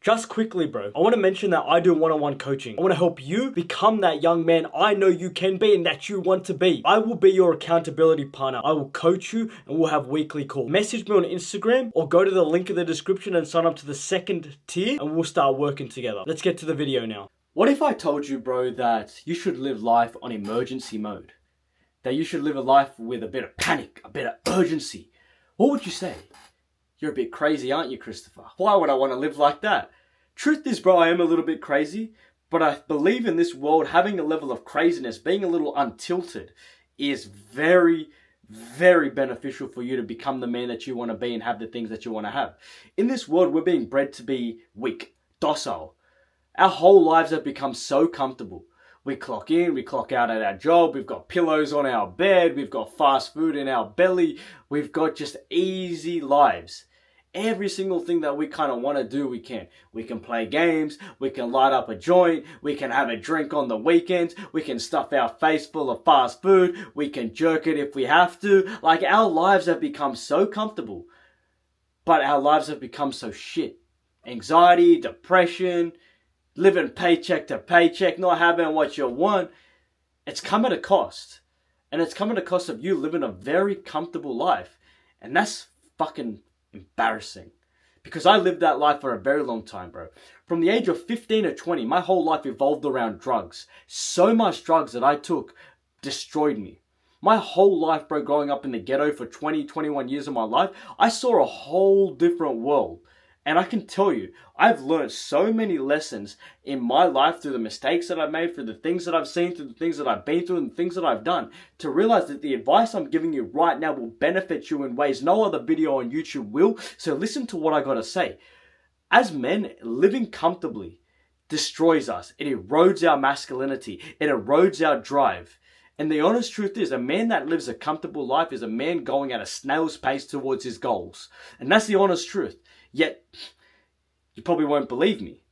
Just quickly, bro, I want to mention that I do one-on-one coaching. I want to help you become that young man I know you can be and that you want to be. I will be your accountability partner. I will coach you and we'll have weekly calls. Message me on Instagram or go to the link in the description and sign up to the second tier and we'll start working together. Let's get to the video now. What if I told you, bro, that you should live life on emergency mode? That you should live a life with a bit of panic, a bit of urgency? What would you say? You're a bit crazy, aren't you, Christopher? Why would I want to live like that? Truth is, bro, I am a little bit crazy, but I believe in this world having a level of craziness, being a little untilted, is very, very beneficial for you to become the man that you want to be and have the things that you want to have. In this world, we're being bred to be weak, docile. Our whole lives have become so comfortable. We clock in, we clock out at our job, we've got pillows on our bed, we've got fast food in our belly, we've got just easy lives. Every single thing that we kind of want to do, we can. We can play games, we can light up a joint, we can have a drink on the weekends, we can stuff our face full of fast food, we can jerk it if we have to. Like, our lives have become so comfortable, but our lives have become so shit. Anxiety, depression, living paycheck to paycheck, not having what you want. It's come at a cost. And it's come at a cost of you living a very comfortable life. And that's fucking embarrassing. Because I lived that life for a very long time, bro. From the age of 15 to 20, my whole life evolved around drugs. So much drugs that I took destroyed me. My whole life, bro, growing up in the ghetto for 20, 21 years of my life, I saw a whole different world. And I can tell you, I've learned so many lessons in my life through the mistakes that I've made, through the things that I've seen, through the things that I've been through, and the things that I've done, to realize that the advice I'm giving you right now will benefit you in ways no other video on YouTube will. So listen to what I gotta say. As men, living comfortably destroys us. It erodes our masculinity. It erodes our drive. And the honest truth is, a man that lives a comfortable life is a man going at a snail's pace towards his goals. And that's the honest truth. Yet, you probably won't believe me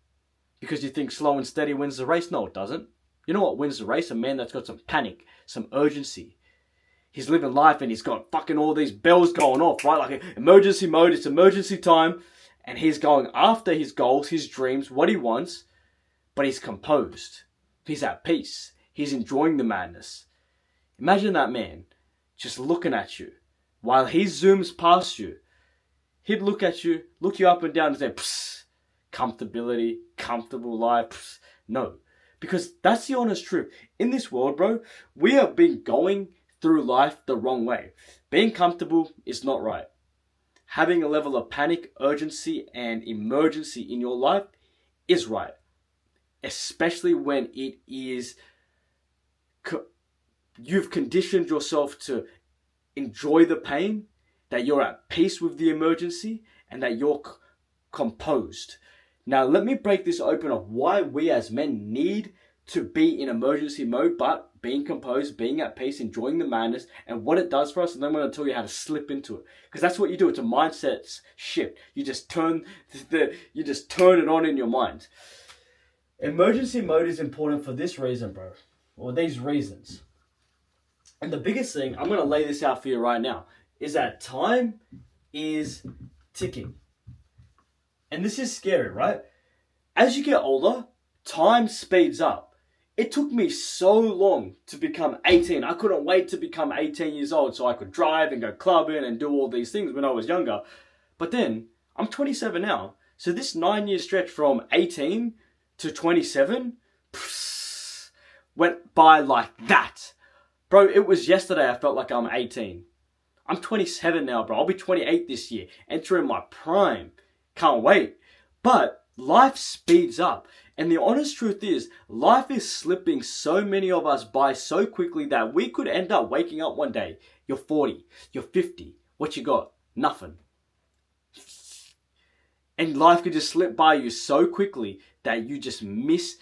because you think slow and steady wins the race. No, it doesn't. You know what wins the race? A man that's got some panic, some urgency. He's living life and he's got fucking all these bells going off, right? Like emergency mode, it's emergency time. And he's going after his goals, his dreams, what he wants. But he's composed. He's at peace. He's enjoying the madness. Imagine that man just looking at you while he zooms past you. He'd look at you, look you up and down and say, psst, comfortability, comfortable life. Psst. No, because that's the honest truth. In this world, bro, we have been going through life the wrong way. Being comfortable is not right. Having a level of panic, urgency, and emergency in your life is right. Especially when it is, you've conditioned yourself to enjoy the pain, that you're at peace with the emergency, and that you're composed. Now, let me break this open of why we as men need to be in emergency mode, but being composed, being at peace, enjoying the madness, and what it does for us. And then I'm going to tell you how to slip into it, because that's what you do. It's a mindset shift. You just turn it on in your mind. Emergency mode is important for this reason, bro, or these reasons. And the biggest thing, I'm going to lay this out for you right now, is that time is ticking. And this is scary, right? As you get older, time speeds up. It took me so long to become 18. I couldn't wait to become 18 years old so I could drive and go clubbing and do all these things when I was younger. But then, I'm 27 now. So this 9-year stretch from 18 to 27 went by like that. Bro, it was yesterday I felt like I'm 18. I'm 27 now, bro. I'll be 28 this year. Entering my prime. Can't wait. But life speeds up. And the honest truth is, life is slipping so many of us by so quickly that we could end up waking up one day. You're 40. You're 50. What you got? Nothing. And life could just slip by you so quickly that you just miss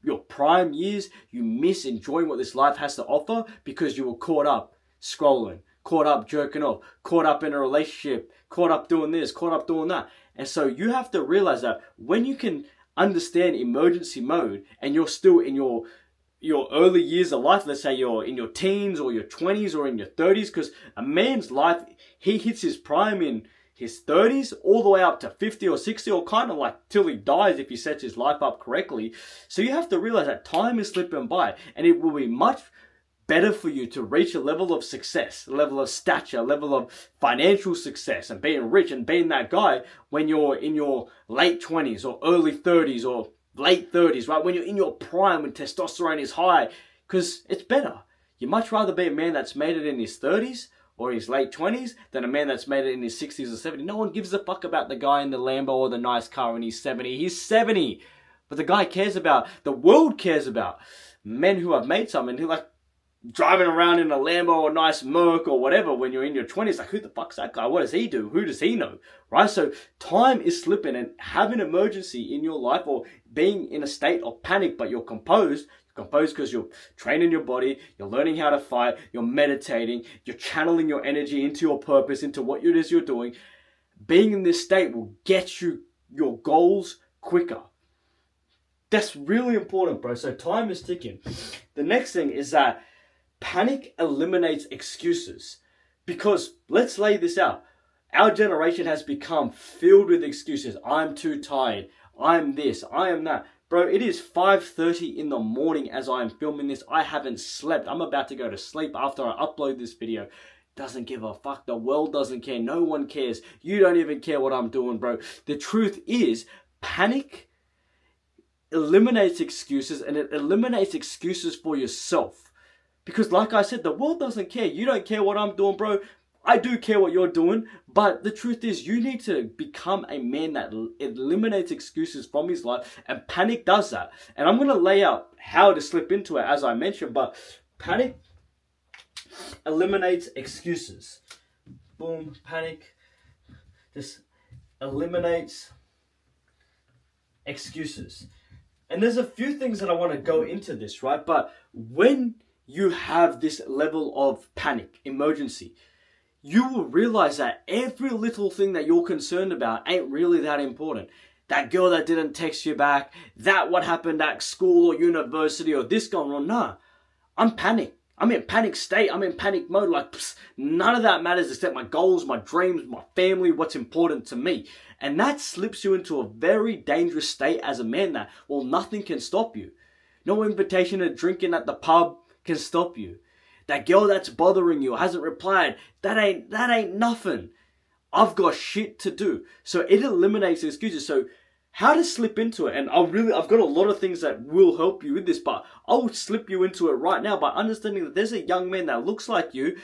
your prime years. You miss enjoying what this life has to offer because you were caught up scrolling, caught up jerking off, caught up in a relationship, caught up doing this, caught up doing that. And so you have to realize that when you can understand emergency mode and you're still in your early years of life, let's say you're in your teens or your 20s or in your 30s, because a man's life, he hits his prime in his 30s all the way up to 50 or 60, or kind of like till he dies if he sets his life up correctly. So you have to realize that time is slipping by, and it will be much better for you to reach a level of success, a level of stature, a level of financial success and being rich and being that guy when you're in your late 20s or early 30s or late 30s, right? When you're in your prime, when testosterone is high, because it's better. You'd much rather be a man that's made it in his 30s or his late 20s than a man that's made it in his 60s or 70s. No one gives a fuck about the guy in the Lambo or the nice car when he's 70. He's 70. But the guy cares about, the world cares about men who have made something, who like driving around in a Lambo or a nice Merc or whatever when you're in your 20s. Like, who the fuck's that guy? What does he do? Who does he know? Right? So time is slipping, and having emergency in your life or being in a state of panic, but you're composed because you're training your body, you're learning how to fight, you're meditating, you're channeling your energy into your purpose, into what it is you're doing. Being in this state will get you your goals quicker. That's really important, bro. So time is ticking. The next thing is that panic eliminates excuses. Because let's lay this out. Our generation has become filled with excuses. I'm too tired. I'm this. I am that. Bro, it is 5:30 in the morning as I am filming this. I haven't slept. I'm about to go to sleep after I upload this video. Doesn't give a fuck. The world doesn't care. No one cares. You don't even care what I'm doing, bro. The truth is, panic eliminates excuses, and it eliminates excuses for yourself. Because like I said, the world doesn't care. You don't care what I'm doing, bro. I do care what you're doing, but the truth is you need to become a man that eliminates excuses from his life, and panic does that. And I'm going to lay out how to slip into it as I mentioned, but panic eliminates excuses. Boom, panic just eliminates excuses. And there's a few things that I want to go into this, right? But when you have this level of panic, emergency, you will realize that every little thing that you're concerned about ain't really that important. That girl that didn't text you back, that what happened at school or university or this going on. Nah, I'm panicked. I'm in panic state. I'm in panic mode. Like, none of that matters except my goals, my dreams, my family, what's important to me. And that slips you into a very dangerous state as a man that, well, nothing can stop you. No invitation to drinking at the pub can stop you. That girl that's bothering you hasn't replied. That ain't nothing. I've got shit to do. So it eliminates excuses. So how to slip into it, and I've got a lot of things that will help you with this, but I'll slip you into it right now by understanding that there's a young man that looks like you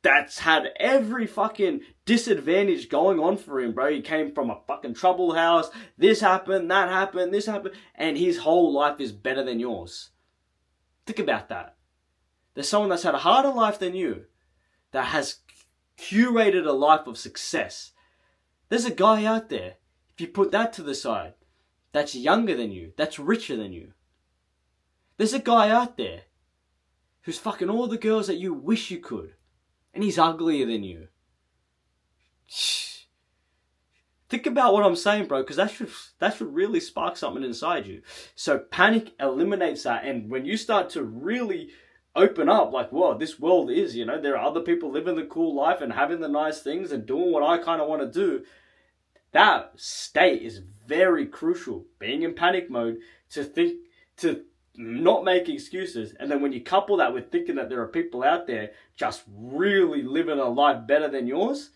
that's had every fucking disadvantage going on for him, bro. He came from a fucking troubled house. This happened, that happened, this happened, and his whole life is better than yours. Think about that. There's someone that's had a harder life than you, that has curated a life of success. There's a guy out there, if you put that to the side, that's younger than you, that's richer than you. There's a guy out there who's fucking all the girls that you wish you could, and he's uglier than you. Think about what I'm saying, bro, because that should really spark something inside you. So panic eliminates that, and when you start to really open up, like, whoa, this world is, there are other people living the cool life and having the nice things and doing what I kind of want to do. That state is very crucial. Being in panic mode, to not make excuses. And then when you couple that with thinking that there are people out there just really living a life better than yours,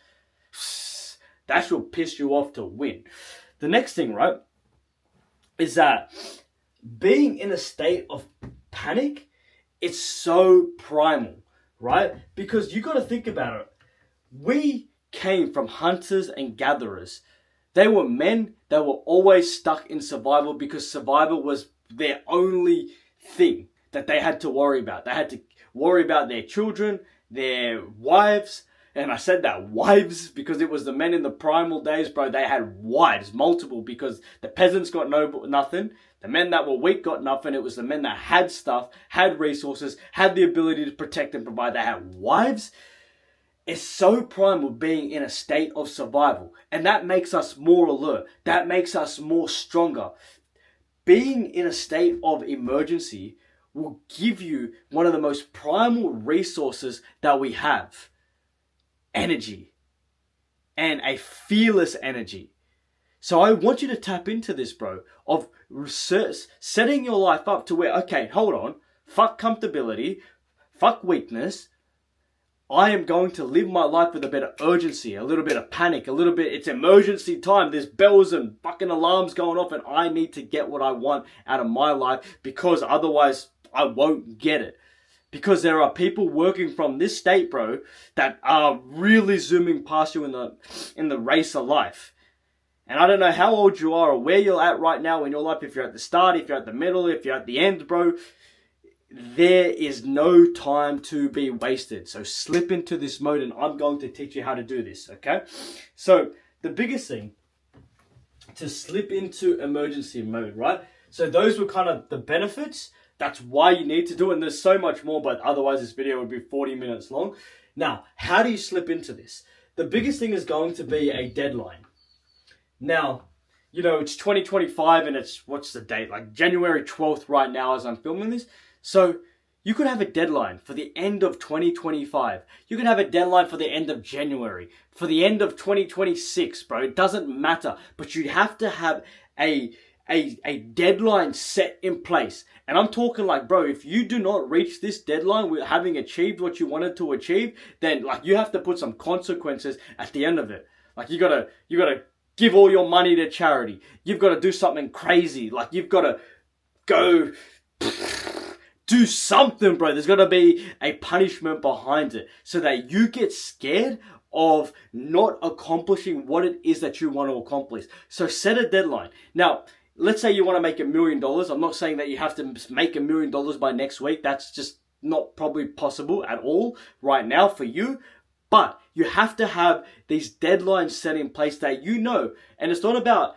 that should piss you off to win. The next thing, right, is that being in a state of panic, it's so primal, right? Because you got to think about it. We came from hunters and gatherers. They were men that were always stuck in survival because survival was their only thing that they had to worry about. They had to worry about their children, their wives. And I said that, wives, because it was the men in the primal days, bro. They had wives, multiple, because the peasants got nothing. The men that were weak got nothing. It was the men that had stuff, had resources, had the ability to protect and provide. They had wives. It's so primal being in a state of survival. And that makes us more alert. That makes us more stronger. Being in a state of emergency will give you one of the most primal resources that we have. Energy. and a fearless energy. So I want you to tap into this, bro, of setting your life up to where, okay, hold on, fuck comfortability, fuck weakness. I am going to live my life with a bit of urgency, a little bit of panic, a little bit, it's emergency time. There's bells and fucking alarms going off and I need to get what I want out of my life because otherwise I won't get it. Because there are people working from this state, bro, that are really zooming past you in the race of life. And I don't know how old you are or where you're at right now in your life, if you're at the start, if you're at the middle, if you're at the end, bro. There is no time to be wasted. So slip into this mode and I'm going to teach you how to do this, okay? So the biggest thing, to slip into emergency mode, right? So those were kind of the benefits. That's why you need to do it. And there's so much more, but otherwise this video would be 40 minutes long. Now, how do you slip into this? The biggest thing is going to be a deadline. Now, you know, it's 2025 and it's, what's the date? Like January 12th right now as I'm filming this. So you could have a deadline for the end of 2025. You could have a deadline for the end of January, for the end of 2026, bro. It doesn't matter, but you have to have a deadline set in place. And I'm talking like, bro, if you do not reach this deadline with having achieved what you wanted to achieve, then like you have to put some consequences at the end of it. Like you gotta give all your money to charity. You've got to do something crazy. Like you've got to go do something, bro. There's got to be a punishment behind it so that you get scared of not accomplishing what it is that you want to accomplish. So set a deadline. Now, let's say you want to make $1 million. I'm not saying that you have to make $1 million by next week. That's just not probably possible at all right now for you. But you have to have these deadlines set in place that you know. And it's not about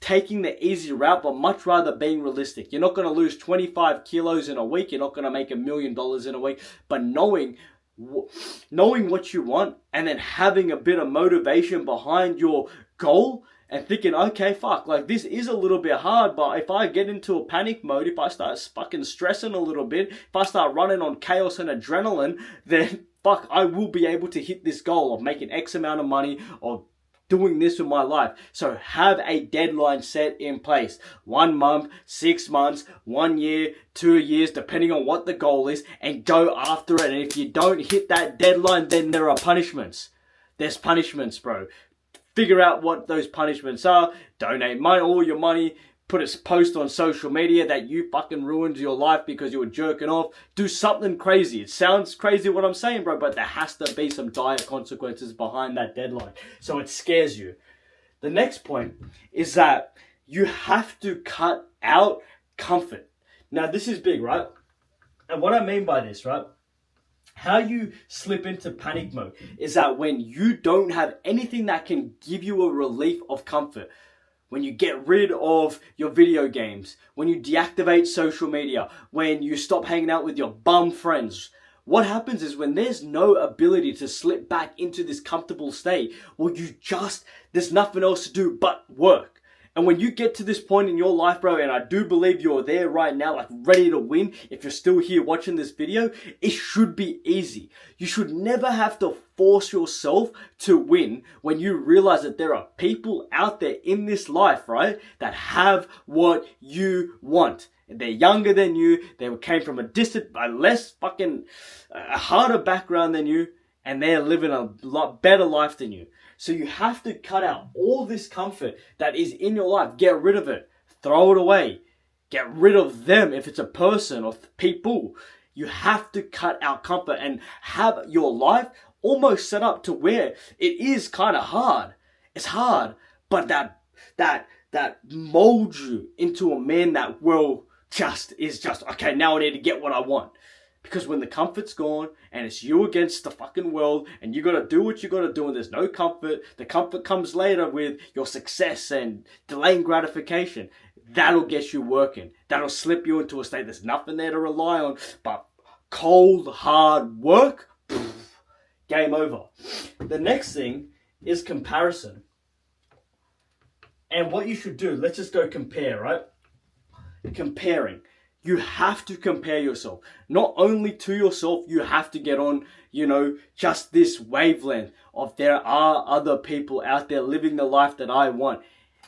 taking the easy route, but much rather being realistic. You're not going to lose 25 kilos in a week. You're not going to make $1 million in a week. But knowing what you want and then having a bit of motivation behind your goal and thinking, okay, fuck, like this is a little bit hard, but if I get into a panic mode, if I start fucking stressing a little bit, if I start running on chaos and adrenaline, then fuck, I will be able to hit this goal of making X amount of money or doing this with my life. So have a deadline set in place. 1 month, 6 months, 1 year, 2 years, depending on what the goal is, and go after it. And if you don't hit that deadline, then there are punishments. There's punishments, bro. Figure out what those punishments are. Donate all your money. Put a post on social media that you fucking ruined your life because you were jerking off. Do something crazy. It sounds crazy what I'm saying, bro, but there has to be some dire consequences behind that deadline. So it scares you. The next point is that you have to cut out comfort. Now, this is big, right? And what I mean by this, right? How you slip into panic mode is that when you don't have anything that can give you a relief of comfort, when you get rid of your video games, when you deactivate social media, when you stop hanging out with your bum friends, what happens is when there's no ability to slip back into this comfortable state, well, there's nothing else to do but work. And when you get to this point in your life, bro, and I do believe you're there right now, like ready to win, if you're still here watching this video, it should be easy. You should never have to force yourself to win when you realize that there are people out there in this life, right, that have what you want. They're younger than you, they came from a less fucking, harder background than you, and they're living a lot better life than you. So you have to cut out all this comfort that is in your life. Get rid of it. Throw it away. Get rid of them if it's a person or people. You have to cut out comfort and have your life almost set up to where it is kind of hard. It's hard, but that molds you into a man that is just, okay, now I need to get what I want. Because when the comfort's gone and it's you against the fucking world and you got to do what you got to do and there's no comfort, the comfort comes later with your success and delaying gratification. That'll get you working. That'll slip you into a state. There's nothing there to rely on but cold, hard work. Game over. The next thing is comparison. And what you should do, let's just go compare, right? Comparing. You have to compare yourself. Not only to yourself, you have to get on, just this wavelength of there are other people out there living the life that I want.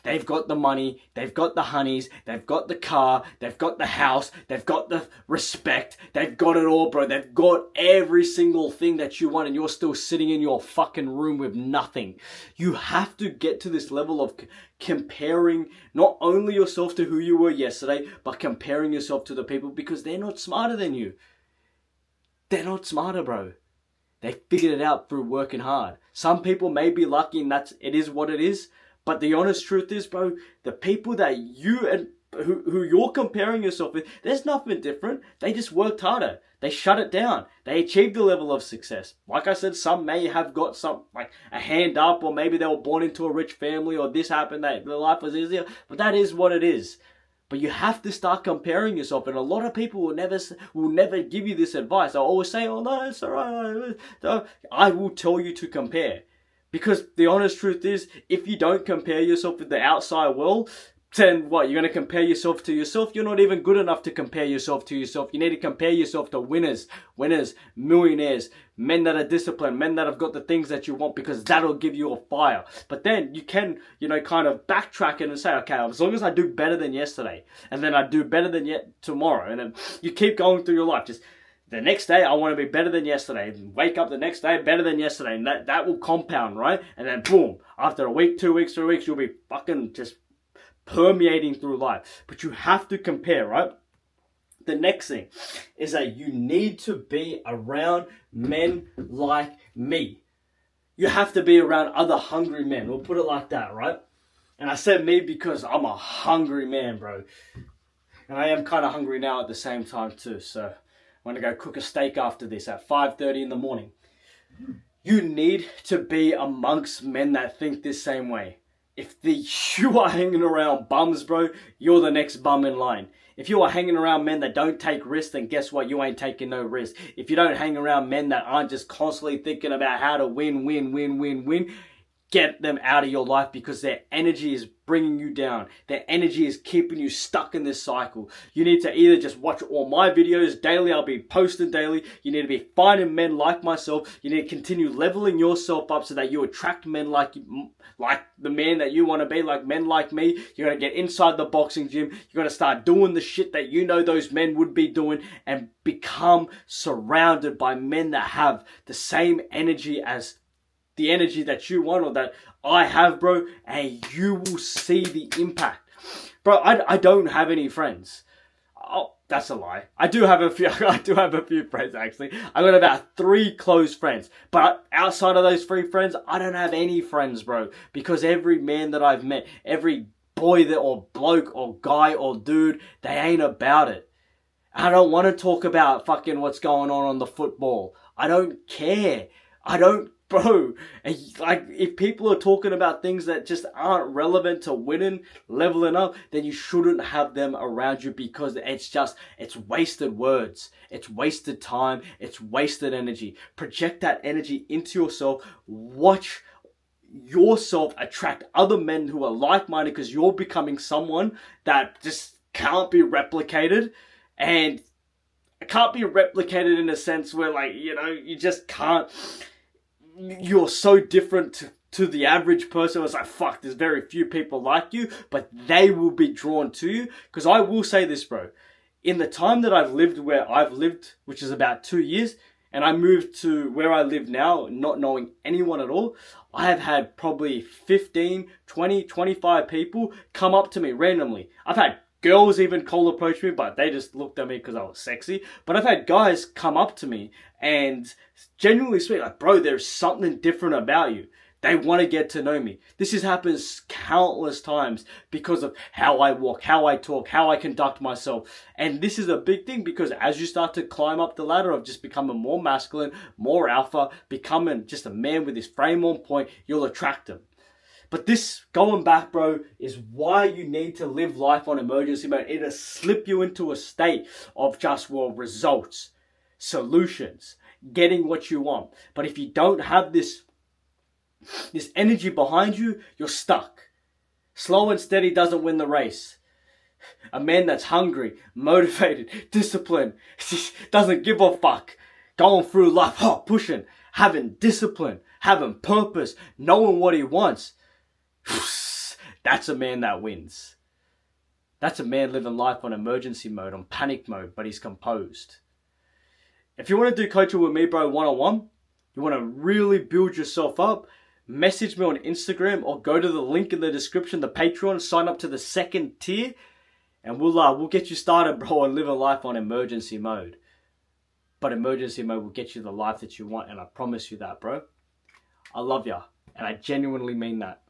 They've got the money, they've got the honeys, they've got the car, they've got the house, they've got the respect, they've got it all, bro. They've got every single thing that you want, and you're still sitting in your fucking room with nothing. You have to get to this level of comparing not only yourself to who you were yesterday, but comparing yourself to the people, because they're not smarter than you. They're not smarter, bro. They figured it out through working hard. Some people may be lucky, and it is what it is. But the honest truth is, bro, the people that you and who you're comparing yourself with, there's nothing different. They just worked harder. They shut it down. They achieved a level of success. Like I said, some may have got some, like a hand up, or maybe they were born into a rich family, or this happened, that their life was easier. But that is what it is. But you have to start comparing yourself, and a lot of people will never give you this advice. They'll always say, "Oh no, it's alright." I will tell you to compare. Because the honest truth is, if you don't compare yourself with the outside world, then what? You're going to compare yourself to yourself? You're not even good enough to compare yourself to yourself. You need to compare yourself to winners, millionaires, men that are disciplined, men that have got the things that you want, because that'll give you a fire. But then you can, kind of backtrack it and say, okay, as long as I do better than yesterday, and then I do better than tomorrow, and then you keep going through your life. Just the next day, I want to be better than yesterday. Wake up the next day, better than yesterday. And that will compound, right? And then boom, after a week, 2 weeks, 3 weeks, you'll be fucking just permeating through life. But you have to compare, right? The next thing is that you need to be around men like me. You have to be around other hungry men. We'll put it like that, right? And I said me because I'm a hungry man, bro. And I am kind of hungry now at the same time too, so I'm going to go cook a steak after this at 5:30 in the morning. You need to be amongst men that think this same way. If you are hanging around bums, bro, you're the next bum in line. If you are hanging around men that don't take risks, then guess what? You ain't taking no risk. If you don't hang around men that aren't just constantly thinking about how to win, get them out of your life, because their energy is bringing you down. Their energy is keeping you stuck in this cycle. You need to either just watch all my videos daily. I'll be posting daily. You need to be finding men like myself. You need to continue leveling yourself up so that you attract men like the man that you want to be, like men like me. You're going to get inside the boxing gym. You're going to start doing the shit that those men would be doing, and become surrounded by men that have the same energy as the energy that you want, or that I have, bro, and you will see the impact. Bro, I don't have any friends. Oh, that's a lie. I do have a few friends, actually. I got about 3 close friends. But outside of those 3 friends, I don't have any friends, bro. Because every man that I've met, every boy or bloke or guy or dude, they ain't about it. I don't want to talk about fucking what's going on the football. I don't care. Bro, like, if people are talking about things that just aren't relevant to winning, leveling up, then you shouldn't have them around you, because it's wasted words. It's wasted time. It's wasted energy. Project that energy into yourself. Watch yourself attract other men who are like-minded, because you're becoming someone that just can't be replicated. And it can't be replicated in a sense where, like, you just can't. You're so different to the average person. It's like, fuck, there's very few people like you, but they will be drawn to you. Because I will say this, bro. In the time that I've lived where I've lived, which is about 2 years, and I moved to where I live now, not knowing anyone at all, I have had probably 15, 20, 25 people come up to me randomly. I've had girls even cold approach me, but they just looked at me because I was sexy. But I've had guys come up to me and genuinely speak like, bro, there's something different about you. They want to get to know me. This has happened countless times because of how I walk, how I talk, how I conduct myself. And this is a big thing, because as you start to climb up the ladder of just becoming more masculine, more alpha, becoming just a man with his frame on point, you'll attract them. But this, going back, bro, is why you need to live life on emergency mode. It'll slip you into a state of just, results, solutions, getting what you want. But if you don't have this energy behind you, you're stuck. Slow and steady doesn't win the race. A man that's hungry, motivated, disciplined, doesn't give a fuck. Going through life, pushing, having discipline, having purpose, knowing what he wants. That's a man that wins. That's a man living life on emergency mode, on panic mode, but he's composed. If you want to do coaching with me, bro, one-on-one, you want to really build yourself up, message me on Instagram or go to the link in the description, the Patreon, sign up to the second tier, and we'll get you started, bro, and live a life on emergency mode. But emergency mode will get you the life that you want, and I promise you that, bro. I love ya, and I genuinely mean that.